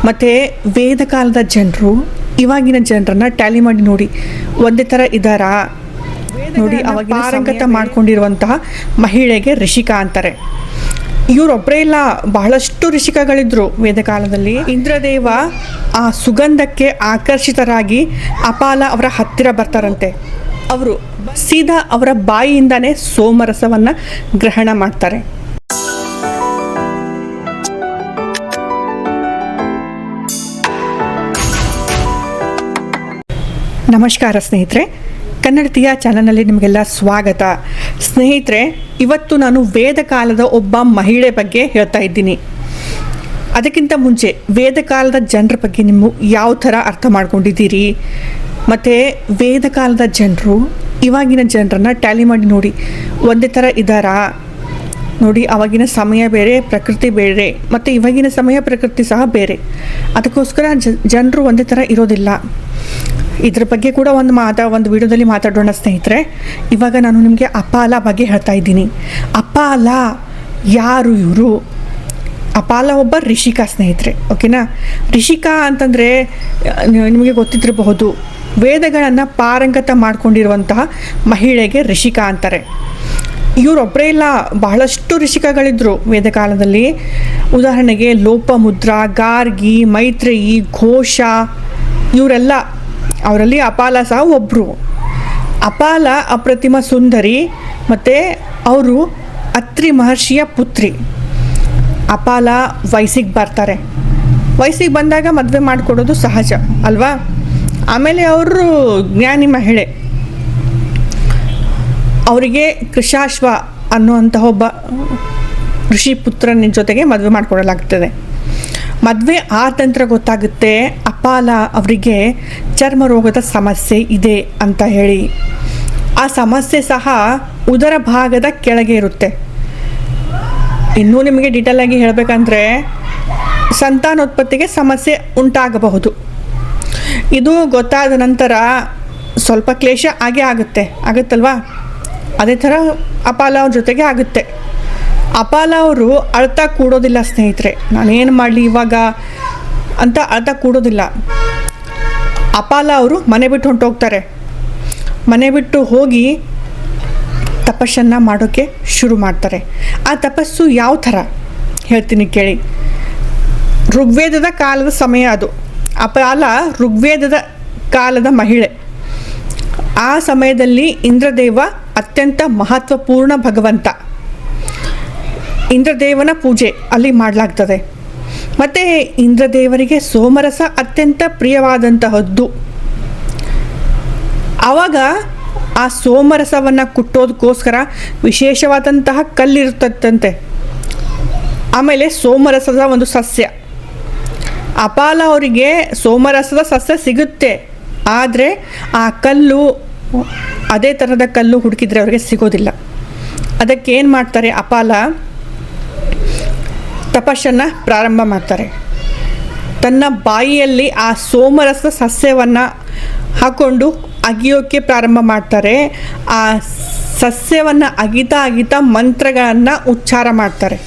ಮತ್ತು ವೇದ ಕಾಲದ ಜನರು ಇವಾಗಿನ ಜನರನ್ನ ಟ್ಯಾಲಿ ಮಾಡಿ ನೋಡಿ ಒಂದೇ ಥರ ಇದ್ದಾರಾ ನೋಡಿ. ಅವಾಗ ಪಾರಂಗತ ಮಾಡ್ಕೊಂಡಿರುವಂತಹ ಮಹಿಳೆಗೆ ಋಷಿಕ ಅಂತಾರೆ. ಇವರೊಬ್ಬರೇ ಇಲ್ಲ, ಬಹಳಷ್ಟು ಋಷಿಕಗಳಿದ್ರು ವೇದ ಕಾಲದಲ್ಲಿ. ಇಂದ್ರದೇವ ಆ ಸುಗಂಧಕ್ಕೆ ಆಕರ್ಷಿತರಾಗಿ ಅಪಾಲ ಅವರ ಹತ್ತಿರ ಬರ್ತಾರಂತೆ. ಅವರು ಸೀದಾ ಅವರ ಬಾಯಿಯಿಂದಾನೇ ಸೋಮರಸವನ್ನು ಗ್ರಹಣ ಮಾಡ್ತಾರೆ. ನಮಸ್ಕಾರ ಸ್ನೇಹಿತರೆ, ಕನ್ನಡತಿಯ ಚಾನಲ್ನಲ್ಲಿ ನಿಮಗೆಲ್ಲ ಸ್ವಾಗತ. ಸ್ನೇಹಿತರೆ, ಇವತ್ತು ನಾನು ವೇದ ಕಾಲದ ಒಬ್ಬ ಮಹಿಳೆ ಬಗ್ಗೆ ಹೇಳ್ತಾ ಇದ್ದೀನಿ. ಅದಕ್ಕಿಂತ ಮುಂಚೆ ವೇದ ಕಾಲದ ಜನರ ಬಗ್ಗೆ ನೀವು ಯಾವ ಥರ ಅರ್ಥ ಮಾಡ್ಕೊಂಡಿದ್ದೀರಿ, ಮತ್ತು ವೇದ ಕಾಲದ ಜನರು ಇವಾಗಿನ ಜನರನ್ನ ಟ್ಯಾಲಿ ಮಾಡಿ ನೋಡಿ ಒಂದೇ ಥರ ಇದ್ದಾರಾ ನೋಡಿ. ಆವಾಗಿನ ಸಮಯ ಬೇರೆ, ಪ್ರಕೃತಿ ಬೇರೆ, ಮತ್ತು ಇವಾಗಿನ ಸಮಯ ಪ್ರಕೃತಿ ಸಹ ಬೇರೆ. ಅದಕ್ಕೋಸ್ಕರ ಜನರು ಒಂದೇ ಥರ ಇರೋದಿಲ್ಲ. ಇದ್ರ ಬಗ್ಗೆ ಕೂಡ ಒಂದು ವಿಡಿಯೋದಲ್ಲಿ ಮಾತಾಡೋಣ ಸ್ನೇಹಿತರೆ. ಇವಾಗ ನಾನು ನಿಮಗೆ ಅಪಾಲ ಬಗ್ಗೆ ಹೇಳ್ತಾ ಇದ್ದೀನಿ. ಅಪಾಲ ಯಾರು? ಇವರು ಅಪಾಲ ಒಬ್ಬ ಋಷಿಕ ಸ್ನೇಹಿತರೆ, ಓಕೆನಾ. ಋಷಿಕ ಅಂತಂದರೆ ನಿಮಗೆ ಗೊತ್ತಿದ್ದಿರಬಹುದು, ವೇದಗಳನ್ನು ಪಾರಂಗತ ಮಾಡ್ಕೊಂಡಿರುವಂತಹ ಮಹಿಳೆಗೆ ಋಷಿಕ ಅಂತಾರೆ. ಇವರೊಬ್ಬರೇ ಇಲ್ಲ, ಬಹಳಷ್ಟು ಋಷಿಕಗಳಿದ್ರು ವೇದ ಕಾಲದಲ್ಲಿ. ಉದಾಹರಣೆಗೆ ಲೋಪಮುದ್ರಾ, ಗಾರ್ಗಿ, ಮೈತ್ರೇಯಿ, ಘೋಷ, ಇವರೆಲ್ಲ, ಅವರಲ್ಲಿ ಅಪಾಲ ಸಹ ಒಬ್ಬರು. ಅಪಾಲ ಅಪ್ರತಿಮ ಸುಂದರಿ, ಮತ್ತು ಅವರು ಅತ್ರಿ ಮಹರ್ಷಿಯ ಪುತ್ರಿ. ಅಪಾಲ ವಯಸ್ಸಿಗೆ ಬರ್ತಾರೆ. ವಯಸ್ಸಿಗೆ ಬಂದಾಗ ಮದುವೆ ಮಾಡಿಕೊಡೋದು ಸಹಜ ಅಲ್ವಾ. ಆಮೇಲೆ ಅವರು ಜ್ಞಾನಿ ಮಹಿಳೆ. ಅವರಿಗೆ ಕೃಶಾಶ್ವ ಅನ್ನುವಂತಹ ಒಬ್ಬ ಋಷಿ ಪುತ್ರನ ಜೊತೆಗೆ ಮದುವೆ ಮಾಡಿಕೊಡಲಾಗ್ತದೆ. ಮದುವೆ ಆದ ನಂತರ ಗೊತ್ತಾಗುತ್ತೆ ಅಪಾಲ ಅವರಿಗೆ ಚರ್ಮ ರೋಗದ ಸಮಸ್ಯೆ ಇದೆ ಅಂತ ಹೇಳಿ. ಆ ಸಮಸ್ಯೆ ಸಹ ಉದರ ಭಾಗದ ಕೆಳಗೆ ಇರುತ್ತೆ. ಇನ್ನೂ ನಿಮಗೆ ಡೀಟೇಲಾಗಿ ಹೇಳಬೇಕಂದ್ರೆ ಸಂತಾನೋತ್ಪತ್ತಿಗೆ ಸಮಸ್ಯೆ ಉಂಟಾಗಬಹುದು. ಇದು ಗೊತ್ತಾದ ನಂತರ ಸ್ವಲ್ಪ ಕ್ಲೇಶ ಆಗುತ್ತಲ್ವಾ. ಅದೇ ಥರ ಅಪಾಲ ಅವ್ರ ಜೊತೆಗೆ ಆಗುತ್ತೆ. ಅಪಾಲ ಅವರು ಅಳ್ತಾ ಕೂಡೋದಿಲ್ಲ ಸ್ನೇಹಿತರೆ. ನಾನೇನು ಮಾಡಲಿ ಇವಾಗ ಅಂತ ಅಳ್ತಾ ಕೂಡೋದಿಲ್ಲ. ಅಪಾಲ ಅವರು ಮನೆ ಬಿಟ್ಟು ಹೊಂಟೋಗ್ತಾರೆ. ಮನೆ ಬಿಟ್ಟು ಹೋಗಿ ತಪಸ್ಸನ್ನು ಮಾಡೋಕ್ಕೆ ಶುರು ಮಾಡ್ತಾರೆ. ಆ ತಪಸ್ಸು ಯಾವ ಥರ ಹೇಳ್ತೀನಿ ಕೇಳಿ. ಋಗ್ವೇದದ ಕಾಲದ ಸಮಯ ಅದು. ಅಪಾಲ ಋಗ್ವೇದದ ಕಾಲದ ಮಹಿಳೆ. ಆ ಸಮಯದಲ್ಲಿ ಇಂದ್ರದೇವ ಅತ್ಯಂತ ಮಹತ್ವಪೂರ್ಣ ಭಗವಂತ. ಇಂದ್ರದೇವನ ಪೂಜೆ ಅಲ್ಲಿ ಮಾಡಲಾಗ್ತದೆ. ಮತ್ತು ಇಂದ್ರದೇವರಿಗೆ ಸೋಮರಸ ಅತ್ಯಂತ ಪ್ರಿಯವಾದಂತಹದ್ದು. ಆವಾಗ ಆ ಸೋಮರಸವನ್ನು ಕುಟ್ಟೋದಕ್ಕೋಸ್ಕರ ವಿಶೇಷವಾದಂತಹ ಕಲ್ಲಿರುತ್ತಂತೆ. ಆಮೇಲೆ ಸೋಮರಸದ ಒಂದು ಸಸ್ಯ. ಅಪಾಲ ಅವರಿಗೆ ಸೋಮರಸದ ಸಸ್ಯ ಸಿಗುತ್ತೆ, ಆದರೆ ಆ ಕಲ್ಲು, ಅದೇ ಥರದ ಕಲ್ಲು ಹುಡುಕಿದ್ರೆ ಅವರಿಗೆ ಸಿಗೋದಿಲ್ಲ. ಅದಕ್ಕೆ ಏನು ಮಾಡ್ತಾರೆ, ಅಪಾಲ ತಪಸ್ಸನ್ನು ಪ್ರಾರಂಭ ಮಾಡ್ತಾರೆ. ತನ್ನ ಬಾಯಿಯಲ್ಲಿ ಆ ಸೋಮರಸ ಸಸ್ಯವನ್ನು ಹಾಕ್ಕೊಂಡು ಅಗಿಯೋಕ್ಕೆ ಪ್ರಾರಂಭ ಮಾಡ್ತಾರೆ. ಆ ಸಸ್ಯವನ್ನು ಅಗಿತಾ ಮಂತ್ರಗಳನ್ನು ಉಚ್ಚಾರ ಮಾಡ್ತಾರೆ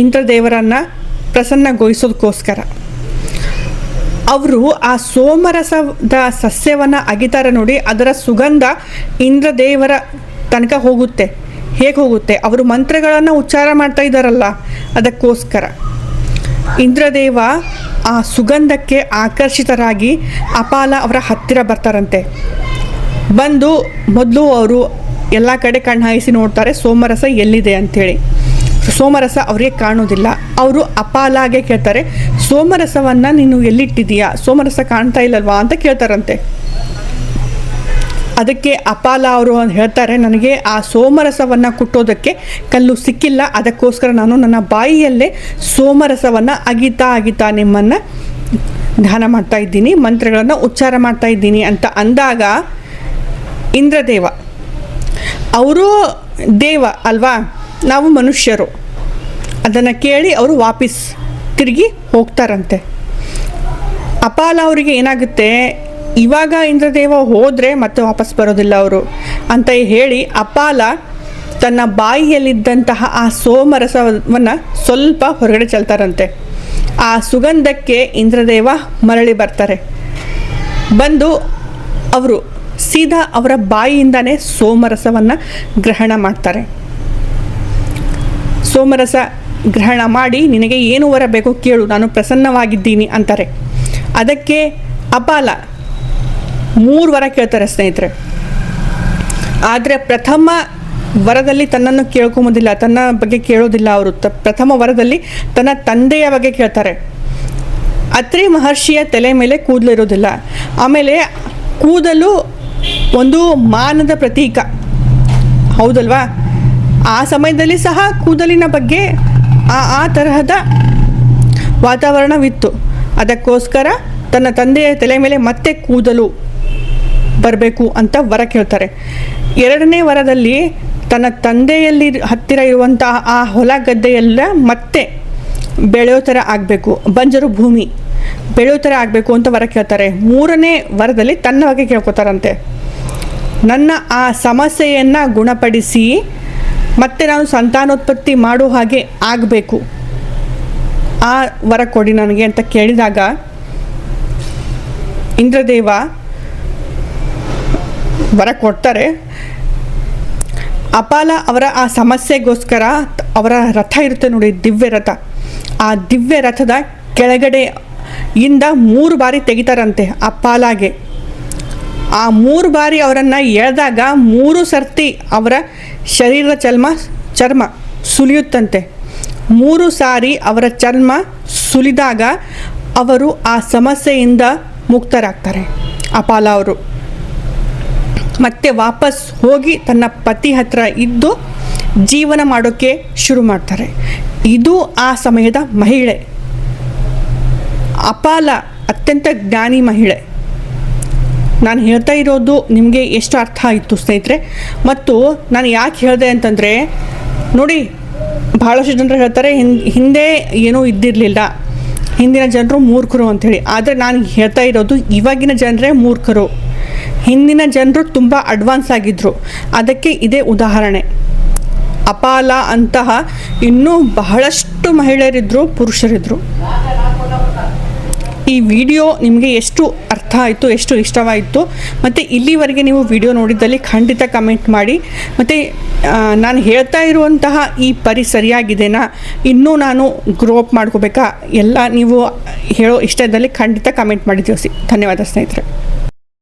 ಇಂದ್ರದೇವರನ್ನು ಪ್ರಸನ್ನಗೊಳಿಸೋದಕ್ಕೋಸ್ಕರ. ಅವರು ಆ ಸೋಮರಸದ ಸಸ್ಯವನ್ನು ಅಗಿತಾರೆ ನೋಡಿ, ಅದರ ಸುಗಂಧ ಇಂದ್ರದೇವರ ತನಕ ಹೋಗುತ್ತೆ. ಹೇಗೆ ಹೋಗುತ್ತೆ? ಅವರು ಮಂತ್ರಗಳನ್ನು ಉಚ್ಚಾರ ಮಾಡ್ತಾ ಇದ್ದಾರಲ್ಲ, ಅದಕ್ಕೋಸ್ಕರ. ಇಂದ್ರದೇವ ಆ ಸುಗಂಧಕ್ಕೆ ಆಕರ್ಷಿತರಾಗಿ ಅಪಾಲ ಅವರ ಹತ್ತಿರ ಬರ್ತಾರಂತೆ. ಬಂದು ಮೊದಲು ಅವರು ಎಲ್ಲ ಕಡೆ ಕಣ್ಣು ಹಾಯಿಸಿ ನೋಡ್ತಾರೆ ಸೋಮರಸ ಎಲ್ಲಿದೆ ಅಂಥೇಳಿ. ಸೋಮರಸ ಅವರಿಗೆ ಕಾಣೋದಿಲ್ಲ. ಅವರು ಅಪಾಲಾಗೆ ಕೇಳ್ತಾರೆ, ಸೋಮರಸವನ್ನು ನೀನು ಎಲ್ಲಿಟ್ಟಿದೀಯಾ, ಸೋಮರಸ ಕಾಣ್ತಾ ಇಲ್ಲಲ್ವಾ ಅಂತ ಕೇಳ್ತಾರಂತೆ. ಅದಕ್ಕೆ ಅಪಾಲ ಅವರು ಹೇಳ್ತಾರೆ, ನನಗೆ ಆ ಸೋಮರಸವನ್ನು ಕುಟ್ಟೋದಕ್ಕೆ ಕಲ್ಲು ಸಿಕ್ಕಿಲ್ಲ, ಅದಕ್ಕೋಸ್ಕರ ನಾನು ನನ್ನ ಬಾಯಿಯಲ್ಲೇ ಸೋಮರಸವನ್ನು ಅಗಿತಾ ನಿಮ್ಮನ್ನು ಧ್ಯಾನ ಮಾಡ್ತಾ ಇದ್ದೀನಿ, ಮಂತ್ರಗಳನ್ನು ಉಚ್ಚಾರ ಮಾಡ್ತಾ ಇದ್ದೀನಿ ಅಂತ ಅಂದಾಗ ಇಂದ್ರದೇವ, ಅವರು ದೇವ ಅಲ್ವಾ, ನಾವು ಮನುಷ್ಯರು, ಅದನ್ನು ಕೇಳಿ ಅವರು ವಾಪಸ್ ತಿರುಗಿ ಹೋಗ್ತಾರಂತೆ. ಅಪಾಲ ಅವರಿಗೆ ಏನಾಗುತ್ತೆ, ಇವಾಗ ಇಂದ್ರದೇವ ಹೋದರೆ ಮತ್ತೆ ವಾಪಸ್ ಬರೋದಿಲ್ಲ ಅವರು ಅಂತ ಹೇಳಿ ಅಪಾಲ ತನ್ನ ಬಾಯಿಯಲ್ಲಿದ್ದಂತಹ ಆ ಸೋಮರಸವನ್ನು ಸ್ವಲ್ಪ ಹೊರಗಡೆ ಚೆಲ್ತಾರಂತೆ. ಆ ಸುಗಂಧಕ್ಕೆ ಇಂದ್ರದೇವ ಮರಳಿ ಬರ್ತಾರೆ. ಬಂದು ಅವರು ಸೀದಾ ಅವರ ಬಾಯಿಯಿಂದನೇ ಸೋಮರಸವನ್ನು ಗ್ರಹಣ ಮಾಡ್ತಾರೆ. ಸೋಮರಸ ಗ್ರಹಣ ಮಾಡಿ ನಿನಗೆ ಏನು ವರ ಬೇಕೋ ಕೇಳು, ನಾನು ಪ್ರಸನ್ನವಾಗಿದ್ದೀನಿ ಅಂತಾರೆ. ಅದಕ್ಕೆ ಅಪಾಲ 3 ವರ ಕೇಳ್ತಾರೆ ಸ್ನೇಹಿತರೆ. ಆದರೆ ಪ್ರಥಮ ವರದಲ್ಲಿ ತನ್ನನ್ನು ಕೇಳ್ಕೊಂಬೋದಿಲ್ಲ, ತನ್ನ ಬಗ್ಗೆ ಕೇಳೋದಿಲ್ಲ ಅವರು. ಪ್ರಥಮ ವರದಲ್ಲಿ ತನ್ನ ತಂದೆಯ ಬಗ್ಗೆ ಕೇಳ್ತಾರೆ. ಅತ್ರಿ ಮಹರ್ಷಿಯ ತಲೆ ಮೇಲೆ ಕೂದಲು ಇರೋದಿಲ್ಲ. ಆಮೇಲೆ ಕೂದಲು ಒಂದು ಮಾನದ ಪ್ರತೀಕ, ಹೌದಲ್ವಾ? ಆ ಸಮಯದಲ್ಲಿ ಸಹ ಕೂದಲಿನ ಬಗ್ಗೆ ಆ ತರಹದ ವಾತಾವರಣವಿತ್ತು. ಅದಕ್ಕೋಸ್ಕರ ತನ್ನ ತಂದೆಯ ತಲೆ ಮೇಲೆ ಮತ್ತೆ ಕೂದಲು ಬರಬೇಕು ಅಂತ ವರ ಕೇಳ್ತಾರೆ. 2ನೇ ವರದಲ್ಲಿ ತನ್ನ ತಂದೆಯಲ್ಲಿ ಹತ್ತಿರ ಇರುವಂತಹ ಆ ಹೊಲ ಗದ್ದೆಯೆಲ್ಲ ಮತ್ತೆ ಬೆಳೆಯೋ ಥರ ಆಗಬೇಕು, ಬಂಜರು ಭೂಮಿ ಬೆಳೆಯೋ ಥರ ಆಗಬೇಕು ಅಂತ ವರ ಕೇಳ್ತಾರೆ. 3ನೇ ವರದಲ್ಲಿ ತನ್ನ ಬಗ್ಗೆ ಕೇಳ್ಕೊತಾರಂತೆ, ನನ್ನ ಆ ಸಮಸ್ಯೆಯನ್ನು ಗುಣಪಡಿಸಿ ಮತ್ತೆ ನಾನು ಸಂತಾನೋತ್ಪತ್ತಿ ಮಾಡೋ ಹಾಗೆ ಆಗಬೇಕು, ಆ ವರ ಕೊಡಿ ನನಗೆ ಅಂತ ಕೇಳಿದಾಗ ಇಂದ್ರದೇವ ವರ ಕೊಡ್ತಾರೆ. ಅಪಾಲ ಅವರ ಆ ಸಮಸ್ಯೆಗೋಸ್ಕರ ಅವರ ರಥ ಇರುತ್ತೆ ನೋಡಿ, ದಿವ್ಯ ರಥ. ಆ ದಿವ್ಯ ರಥದ ಕೆಳಗಡೆ ಇಂದ 3 ಬಾರಿ ತೆಗಿತಾರಂತೆ ಅಪಾಲಾಗೆ. ಆ 3 ಬಾರಿ ಅವರನ್ನು ಎಳೆದಾಗ 3 ಸರ್ತಿ ಅವರ ಶರೀರದ ಚರ್ಮ ಸುಲಿಯುತ್ತಂತೆ. 3 ಸಾರಿ ಅವರ ಚರ್ಮ ಸುಲಿದಾಗ ಅವರು ಆ ಸಮಸ್ಯೆಯಿಂದ ಮುಕ್ತರಾಗ್ತಾರೆ. ಅಪಾಲ ಅವರು ಮತ್ತೆ ವಾಪಸ್ ಹೋಗಿ ತನ್ನ ಪತಿ ಹತ್ರ ಇದ್ದು ಜೀವನ ಮಾಡೋಕ್ಕೆ ಶುರು ಮಾಡ್ತಾರೆ. ಇದು ಆ ಸಮಯದ ಮಹಿಳೆ. ಅಪಾಲ ಅತ್ಯಂತ ಜ್ಞಾನಿ ಮಹಿಳೆ. ನಾನು ಹೇಳ್ತಾ ಇರೋದು ನಿಮಗೆ ಎಷ್ಟು ಅರ್ಥ ಆಯಿತು ಸ್ನೇಹಿತರೆ? ಮತ್ತು ನಾನು ಯಾಕೆ ಹೇಳಿದೆ ಅಂತಂದರೆ, ನೋಡಿ, ಭಾಳಷ್ಟು ಜನರು ಹೇಳ್ತಾರೆ ಹಿಂದೆ ಏನೂ ಇದ್ದಿರಲಿಲ್ಲ, ಹಿಂದಿನ ಜನರು ಮೂರ್ಖರು ಅಂಥೇಳಿ. ಆದರೆ ನಾನು ಹೇಳ್ತಾ ಇರೋದು ಇವಾಗಿನ ಜನರೇ ಮೂರ್ಖರು. ಹಿಂದಿನ ಜನರು ತುಂಬ ಅಡ್ವಾನ್ಸ್ ಆಗಿದ್ದರು. ಅದಕ್ಕೆ ಇದೇ ಉದಾಹರಣೆ. ಅಪಾಲ ಅಂತಹ ಇನ್ನೂ ಬಹಳಷ್ಟು ಮಹಿಳೆಯರಿದ್ದರು, ಪುರುಷರಿದ್ದರು. ಈ ವಿಡಿಯೋ ನಿಮಗೆ ಎಷ್ಟು ಅರ್ಥ ಆಯಿತು, ಎಷ್ಟು ಇಷ್ಟವಾಯಿತು, ಮತ್ತು ಇಲ್ಲಿವರೆಗೆ ನೀವು ವಿಡಿಯೋ ನೋಡಿದ್ದಲ್ಲಿ ಖಂಡಿತ ಕಮೆಂಟ್ ಮಾಡಿ. ಮತ್ತು ನಾನು ಹೇಳ್ತಾ ಇರುವಂತಹ ಈ ಪರಿ ಸರಿಯಾಗಿದೆನಾ, ಇನ್ನೂ ನಾನು ಗ್ರೋ ಅಪ್ ಮಾಡ್ಕೋಬೇಕಾ, ಎಲ್ಲ ನೀವು ಹೇಳೋ ಇಷ್ಟದಲ್ಲಿ ಖಂಡಿತ ಕಮೆಂಟ್ ಮಾಡಿ ತಿಳಿಸಿ. ಧನ್ಯವಾದ ಸ್ನೇಹಿತರೆ.